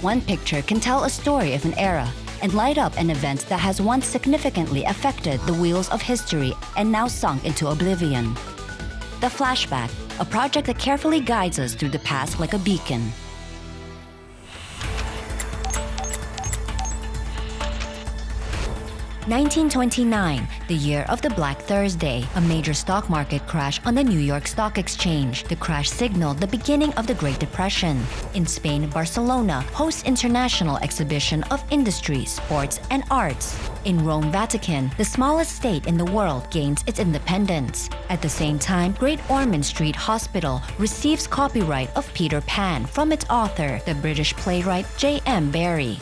One picture can tell a story of an era and light up an event that has once significantly affected the wheels of history and now sunk into oblivion. The Flashback, a project that carefully guides us through the past like a beacon. (1929), the year of the Black Thursday, a major stock market crash on the New York Stock Exchange. The crash signaled the beginning of the Great Depression. In Spain, Barcelona hosts International Exhibition of Industry, Sports, and Arts. In Rome, Vatican, the smallest state in the world, gains its independence. At the same time, Great Ormond Street Hospital receives copyright of Peter Pan from its author, the British playwright J.M. Barrie.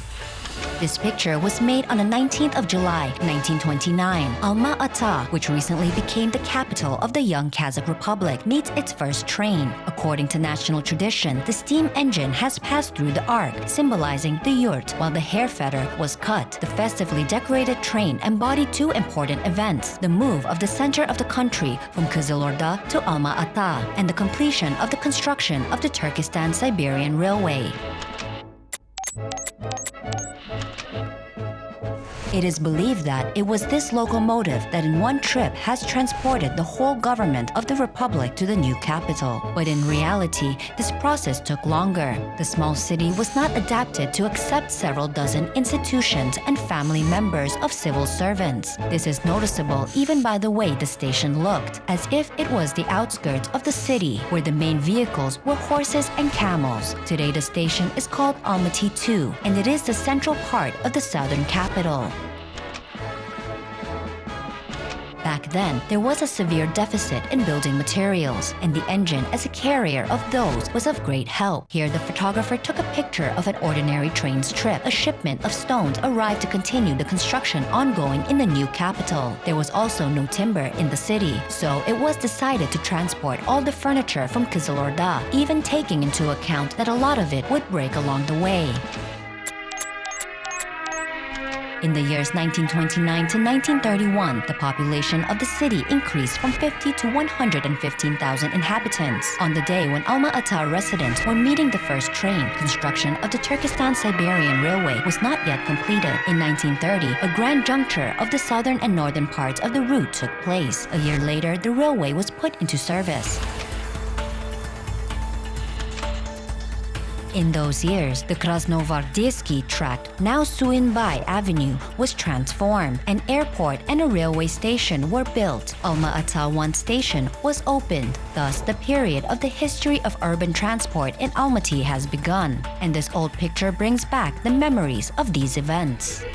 This picture was made on the 19th of July, 1929. Alma-Ata, which recently became the capital of the young Kazakh Republic, meets its first train. According to national tradition, the steam engine has passed through the arc, symbolizing the yurt, while the hair fetter was cut. The festively decorated train embodied two important events: the move of the center of the country from Kzyl-Orda to Alma-Ata, and the completion of the construction of the Turkistan-Siberian Railway. It is believed that it was this locomotive that in one trip has transported the whole government of the Republic to the new capital. But in reality, this process took longer. The small city was not adapted to accept several dozen institutions and family members of civil servants. This is noticeable even by the way the station looked, as if it was the outskirts of the city, where the main vehicles were horses and camels. Today the station is called Almaty 2, and it is the central part of the southern capital. Back then, there was a severe deficit in building materials, and the engine as a carrier of those was of great help. Here, the photographer took a picture of an ordinary train's trip. A shipment of stones arrived to continue the construction ongoing in the new capital. There was also no timber in the city, so it was decided to transport all the furniture from Kzyl-Orda, even taking into account that a lot of it would break along the way. In the years 1929 to 1931, the population of the city increased from 50 to 115,000 inhabitants. On the day when Alma-Ata residents were meeting the first train, construction of the Turkistan-Siberian Railway was not yet completed. In 1930, a grand juncture of the southern and northern parts of the route took place. A year later, the railway was put into service. In those years, the Krasnovardiesky tract, now Suinbai Avenue, was transformed. An airport and a railway station were built. Alma-Ata 1 station was opened. Thus, the period of the history of urban transport in Almaty has begun. And this old picture brings back the memories of these events.